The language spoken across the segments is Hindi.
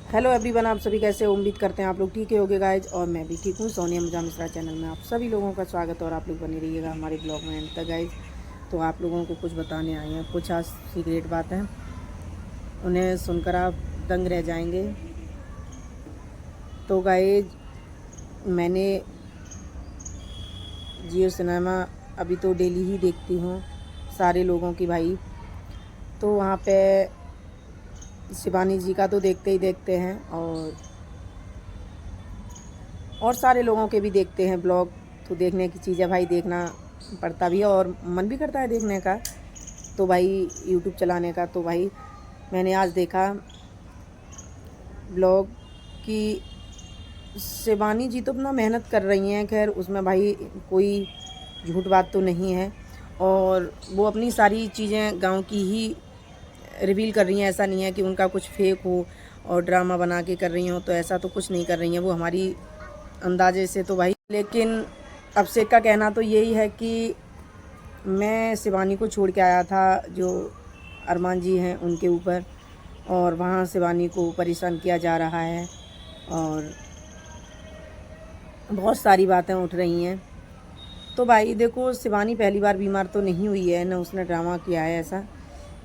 हेलो एवरीवन, आप सभी कैसे हो? उम्मीद करते हैं आप लोग ठीक होगे गाइज, और मैं भी ठीक हूँ। सोनिया मुजा मिश्रा चैनल में आप सभी लोगों का स्वागत है और आप लोग बने रहिएगा हमारे ब्लॉग में एंड तक गाइज। तो आप लोगों को कुछ बताने आए हैं, कुछ आज सीक्रेट बातें, उन्हें सुनकर आप दंग रह जाएंगे। तो गाइज, मैंने जियो सिनेमा अभी तो डेली ही देखती हूँ सारे लोगों की भाई। तो वहाँ पे शिवानी जी का तो देखते ही देखते हैं और सारे लोगों के भी देखते हैं ब्लॉग। तो देखने की चीज़ है भाई, देखना पड़ता भी है और मन भी करता है देखने का, तो भाई यूट्यूब चलाने का। तो भाई मैंने आज देखा ब्लॉग कि शिवानी जी तो अपना मेहनत कर रही हैं, खैर उसमें भाई कोई झूठ बात तो नहीं है, और वो अपनी सारी चीज़ें गांव की ही रिवील कर रही हैं। ऐसा नहीं है कि उनका कुछ फेक हो और ड्रामा बना के कर रही हो, तो ऐसा तो कुछ नहीं कर रही हैं वो हमारी अंदाजे से तो भाई। लेकिन अभिषेक का कहना तो यही है कि मैं शिवानी को छोड़ के आया था जो अरमान जी हैं उनके ऊपर, और वहाँ शिवानी को परेशान किया जा रहा है और बहुत सारी बातें उठ रही हैं। तो भाई देखो, शिवानी पहली बार बीमार तो नहीं हुई है, न उसने ड्रामा किया है ऐसा।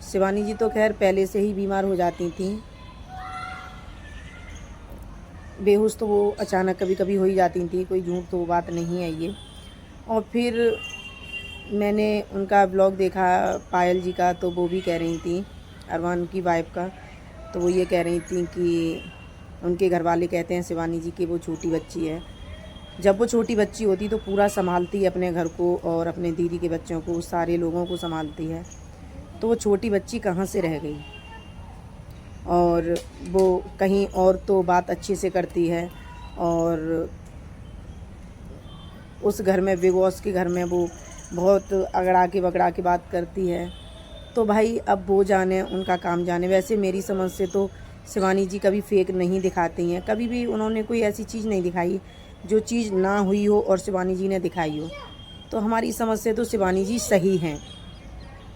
शिवानी जी तो खैर पहले से ही बीमार हो जाती थी, बेहोश तो वो अचानक कभी कभी हो ही जाती थी, कोई झूठ तो बात नहीं है ये। और फिर मैंने उनका ब्लॉग देखा पायल जी का, तो वो भी कह रही थी अरमान की वाइफ का, तो वो ये कह रही थी कि उनके घर वाले कहते हैं शिवानी जी की वो छोटी बच्ची है। जब वो छोटी बच्ची होती तो पूरा संभालती है अपने घर को और अपने दीदी के बच्चों को, सारे लोगों को संभालती है। तो वो छोटी बच्ची कहाँ से रह गई, और वो कहीं और तो बात अच्छे से करती है, और उस घर में बिग बॉस के घर में वो बहुत अगड़ा के बात करती है। तो भाई अब वो जाने, उनका काम जाने। वैसे मेरी समझ से तो शिवानी जी कभी फेक नहीं दिखाती हैं, कभी भी उन्होंने कोई ऐसी चीज़ नहीं दिखाई जो चीज़ ना हुई हो और शिवानी जी ने दिखाई हो। तो हमारी समझ से तो शिवानी जी सही हैं,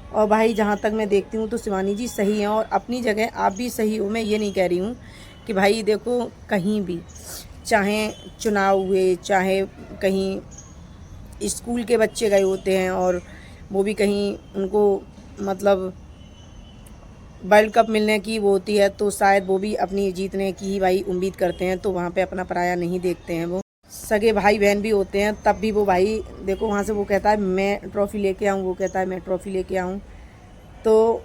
और भाई जहाँ तक मैं देखती हूँ तो शिवानी जी सही हैं, और अपनी जगह आप भी सही हो। मैं ये नहीं कह रही हूँ कि भाई देखो कहीं भी, चाहे चुनाव हुए, चाहे कहीं स्कूल के बच्चे गए होते हैं और वो भी कहीं उनको मतलब वर्ल्ड कप मिलने की वो होती है, तो शायद वो भी अपनी जीतने की ही भाई उम्मीद करते हैं, तो वहाँ पे अपना पराया नहीं देखते हैं। वो सगे भाई बहन भी होते हैं, तब भी वो भाई देखो वहाँ से वो कहता है मैं ट्रॉफ़ी लेके आऊँ, वो कहता है मैं ट्रॉफ़ी लेके आऊँ। तो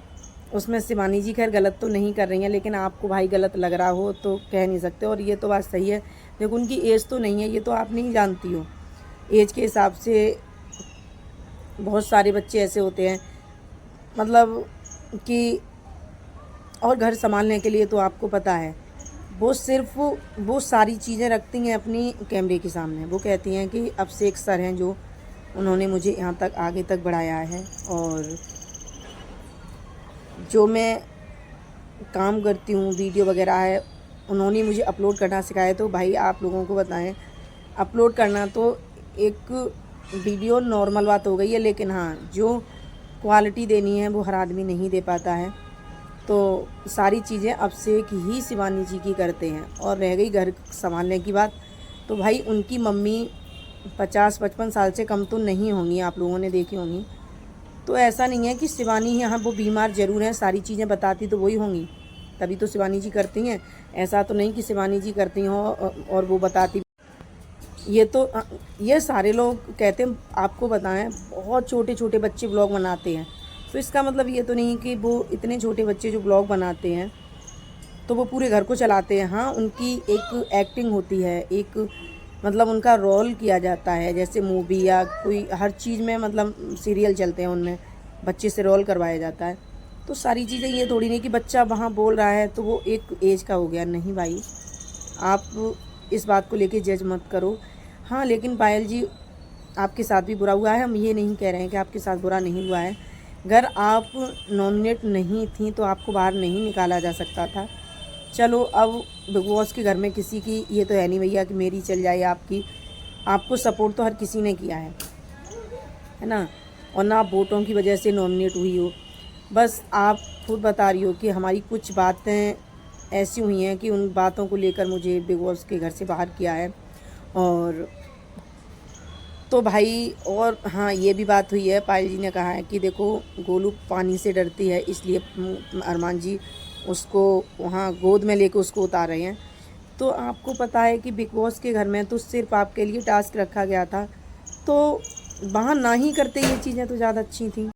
उसमें शिवानी जी खैर गलत तो नहीं कर रही हैं, लेकिन आपको भाई गलत लग रहा हो तो कह नहीं सकते। और ये तो बात सही है, देखो उनकी एज तो नहीं है, ये तो आप नहीं जानती हो। एज के हिसाब से बहुत सारे बच्चे ऐसे होते हैं मतलब कि, और घर संभालने के लिए तो आपको पता है वो सिर्फ वो सारी चीज़ें रखती हैं अपनी कैमरे के सामने। वो कहती हैं कि अभिषेक सर हैं जो उन्होंने मुझे यहाँ तक आगे तक बढ़ाया है, और जो मैं काम करती हूँ वीडियो वगैरह है उन्होंने मुझे अपलोड करना सिखाया। तो भाई आप लोगों को बताएं, अपलोड करना तो एक वीडियो नॉर्मल बात हो गई है, लेकिन हाँ जो क्वालिटी देनी है वो हर आदमी नहीं दे पाता है। तो सारी चीज़ें अभिषेक ही शिवानी जी की करते हैं। और रह गई घर संभालने की बात, तो भाई उनकी मम्मी 50-55 साल से कम तो नहीं होंगी, आप लोगों ने देखी होंगी। तो ऐसा नहीं है कि शिवानी यहाँ वो बीमार ज़रूर हैं, सारी चीज़ें बताती तो वही होंगी, तभी तो शिवानी जी करती हैं। ऐसा तो नहीं कि शिवानी जी करती हों और वो बताती। ये तो ये सारे लोग कहते हैं, आपको बताएं बहुत छोटे छोटे बच्चे ब्लॉग बनाते हैं, तो इसका मतलब ये तो नहीं कि वो इतने छोटे बच्चे जो ब्लॉग बनाते हैं तो वो पूरे घर को चलाते हैं। हाँ, उनकी एक एक्टिंग होती है, एक मतलब उनका रोल किया जाता है, जैसे मूवी या कोई हर चीज़ में मतलब सीरियल चलते हैं उनमें बच्चे से रोल करवाया जाता है। तो सारी चीज़ें ये थोड़ी नहीं कि बच्चा वहाँ बोल रहा है तो वो एक एज का हो गया। नहीं भाई, आप इस बात को लेके जज मत करो। हाँ, लेकिन पायल जी आपके साथ भी बुरा हुआ है, हम ये नहीं कह रहे हैं कि आपके साथ बुरा नहीं हुआ है। अगर आप नॉमिनेट नहीं थी तो आपको बाहर नहीं निकाला जा सकता था। चलो अब बिग बॉस के घर में किसी की ये तो है नहीं भैया कि मेरी चल जाए आपकी, आपको सपोर्ट तो हर किसी ने किया है ना, और ना आप वोटों की वजह से नॉमिनेट हुई हो। बस आप खुद बता रही हो कि हमारी कुछ बातें ऐसी हुई हैं कि उन बातों को लेकर मुझे बिग बॉस के घर से बाहर किया है। और तो भाई, और हाँ, ये भी बात हुई है, पायल जी ने कहा है कि देखो गोलू पानी से डरती है, इसलिए अरमान जी उसको वहाँ गोद में लेके उसको उतार रहे हैं। तो आपको पता है कि बिग बॉस के घर में तो सिर्फ आपके लिए टास्क रखा गया था, तो वहाँ ना ही करते ये चीज़ें तो ज़्यादा अच्छी थी।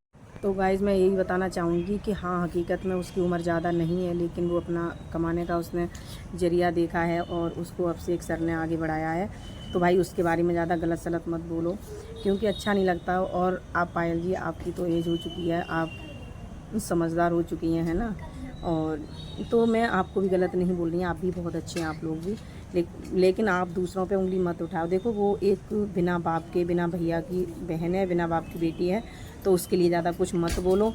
तो गाइज़ मैं यही बताना चाहूँगी कि हाँ, हकीकत में उसकी उम्र ज़्यादा नहीं है, लेकिन वो अपना कमाने का उसने ज़रिया देखा है और उसको अभिषेक सर ने आगे बढ़ाया है। तो भाई उसके बारे में ज़्यादा गलत सलत मत बोलो, क्योंकि अच्छा नहीं लगता। और आप पायल जी, आपकी तो एज हो चुकी है, आप समझदार हो चुकी हैं, है ना। और तो मैं आपको भी गलत नहीं बोल रही हैं, आप भी बहुत अच्छे हैं, आप लोग भी। लेकिन आप दूसरों पे उंगली मत उठाओ। देखो वो एक बिना बाप के, बिना भैया की बहन है, बिना बाप की बेटी है, तो उसके लिए ज़्यादा कुछ मत बोलो।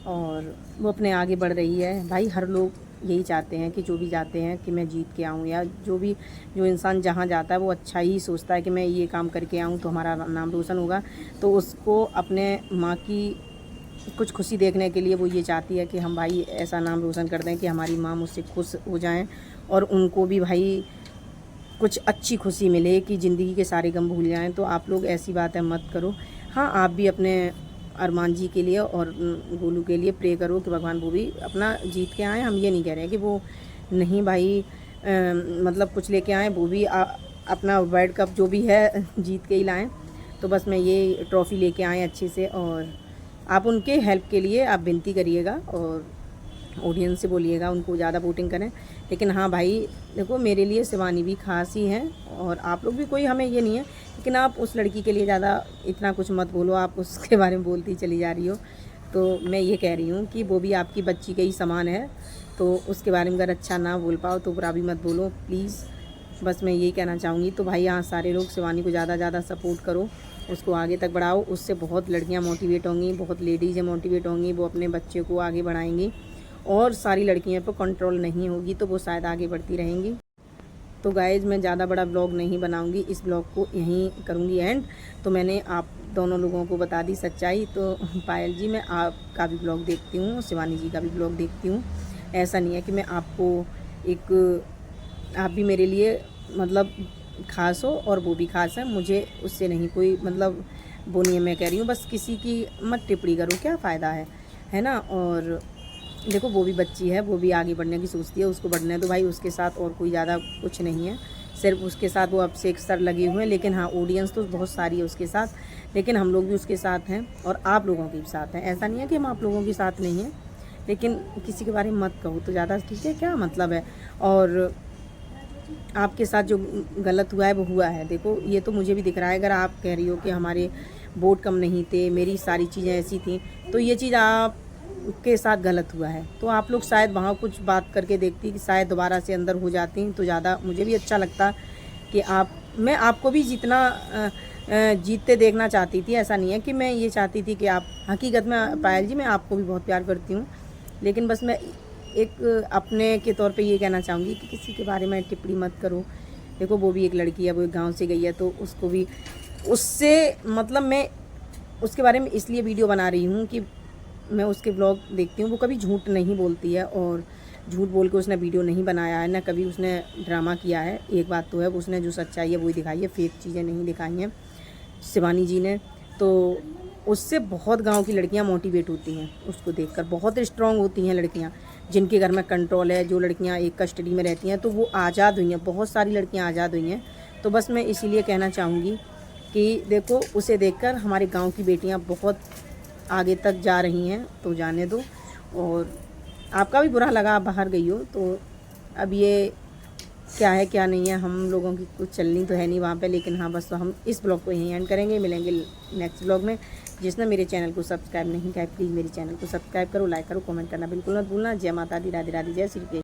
और वो अपने आगे बढ़ रही है। भाई हर लोग यही चाहते हैं कि जो भी जाते हैं कि मैं जीत के आऊँ, या जो इंसान जहाँ जाता है वो अच्छा ही सोचता है कि मैं ये काम करके आऊँ तो हमारा नाम रोशन होगा। तो उसको अपने माँ की कुछ खुशी देखने के लिए वो ये चाहती है कि हम भाई ऐसा नाम रोशन कर दें कि हमारी माँ मुझसे खुश हो जाएं, और उनको भी भाई कुछ अच्छी खुशी मिले कि ज़िंदगी के सारे गम भूल जाएं। तो आप लोग ऐसी बातें मत करो। हाँ, आप भी अपने अरमान जी के लिए और गोलू के लिए प्रे करो कि भगवान वो भी अपना जीत के आएँ। हम ये नहीं कह रहे हैं कि वो नहीं भाई, मतलब कुछ लेके आएँ, वो भी अपना वर्ल्ड कप जो भी है जीत के ही लाएँ। तो बस मैं ये ट्रॉफ़ी लेके आएँ अच्छे से। और आप उनके हेल्प के लिए आप विनती करिएगा और ऑडियंस से बोलिएगा उनको ज़्यादा वोटिंग करें। लेकिन हाँ भाई देखो, मेरे लिए शिवानी भी खास ही हैं, और आप लोग भी, कोई हमें ये नहीं है। लेकिन आप उस लड़की के लिए ज़्यादा इतना कुछ मत बोलो, आप उसके बारे में बोलती चली जा रही हो। तो मैं ये कह रही हूँ कि वो भी आपकी बच्ची के ही समान है, तो उसके बारे में अगर अच्छा ना बोल पाओ तो बुरा भी मत बोलो प्लीज़। बस मैं यही कहना चाहूँगी। तो भाई यहाँ सारे लोग शिवानी को ज़्यादा सपोर्ट करो, उसको आगे तक बढ़ाओ। उससे बहुत लड़कियाँ मोटिवेट होंगी, बहुत लेडीज़ें मोटिवेट होंगी, वो अपने बच्चे को आगे बढ़ाएंगी। और सारी लड़कियों पर कंट्रोल नहीं होगी तो वो शायद आगे बढ़ती रहेंगी। तो गाइज़ मैं ज़्यादा बड़ा ब्लॉग नहीं बनाऊंगी, इस ब्लॉग को यहीं करूंगी एंड। तो मैंने आप दोनों लोगों को बता दी सच्चाई। तो पायल जी, मैं आपका भी ब्लॉग देखती हूँ, शिवानी जी का भी ब्लॉग देखती हूँ। ऐसा नहीं है कि मैं आपको आप भी मेरे लिए मतलब ख़ास हो और वो भी ख़ास है, मुझे उससे नहीं कोई मतलब वो नहीं है। मैं कह रही हूँ बस किसी की मत टिप्पणी करो, क्या फ़ायदा है ना। और देखो वो भी बच्ची है, वो भी आगे बढ़ने की सोचती है, उसको बढ़ने दो भाई। उसके साथ और कोई ज़्यादा कुछ नहीं है, सिर्फ उसके साथ वो अभिषेक सर लगे हुए हैं। लेकिन हाँ, ऑडियंस तो बहुत सारी है उसके साथ, लेकिन हम लोग भी उसके साथ हैं और आप लोगों के भी साथ हैं। ऐसा नहीं है कि हम आप लोगों के साथ नहीं हैं, लेकिन किसी के बारे में मत कहो तो ज़्यादा ठीक है, क्या मतलब है। और आपके साथ जो गलत हुआ है वो हुआ है। देखो ये तो मुझे भी दिख रहा है। अगर आप कह रही हो कि हमारे वोट कम नहीं थे, मेरी सारी चीज़ें ऐसी थी, तो ये चीज़ आप के साथ गलत हुआ है। तो आप लोग शायद वहाँ कुछ बात करके देखती कि शायद दोबारा से अंदर हो जाती, तो ज़्यादा मुझे भी अच्छा लगता कि मैं आपको भी जीतते देखना चाहती थी। ऐसा नहीं है कि मैं ये चाहती थी कि आप, हकीकत में पायल जी मैं आपको भी बहुत प्यार करती हूँ, लेकिन बस मैं एक अपने के तौर पे ये कहना चाहूँगी कि किसी के बारे में टिप्पणी मत करो। देखो वो भी एक लड़की है, वो एक गाँव से गई है, तो उसको भी उससे मतलब मैं उसके बारे में इसलिए वीडियो बना रही हूँ कि मैं उसके ब्लॉग देखती हूँ, वो कभी झूठ नहीं बोलती है और झूठ बोल के उसने वीडियो नहीं बनाया है, ना कभी उसने ड्रामा किया है। एक बात तो है, उसने जो सच्चाई है वही दिखाई है, फेक चीज़ें नहीं दिखाई हैं शिवानी जी ने। तो उससे बहुत गांव की लड़कियां मोटिवेट होती हैं उसको देखकर, बहुत स्ट्रांग होती हैं लड़कियां जिनके घर में कंट्रोल है, जो लड़कियां एक कस्टडी में रहती हैं, तो वो आज़ाद हुई हैं, बहुत सारी लड़कियां आज़ाद हुई हैं। तो बस मैं इसीलिए कहना चाहूँगी कि देखो उसे देखकर हमारे गाँव की बेटियाँ बहुत आगे तक जा रही हैं, तो जाने दो। और आपका भी बुरा लगा, आप बाहर गई हो, तो अब ये क्या है क्या नहीं है, हम लोगों की कुछ चलनी तो है नहीं वहाँ पे। लेकिन हाँ बस, तो हम इस ब्लॉग को यहीं एंड करेंगे, मिलेंगे नेक्स्ट ब्लॉग में। जिसने मेरे चैनल को सब्सक्राइब नहीं किया प्लीज़ मेरे चैनल को सब्सक्राइब करो, लाइक करो, कमेंट करना बिल्कुल मत भूलना। जय माता दी, राधे राधे, जय श्री कृष्ण।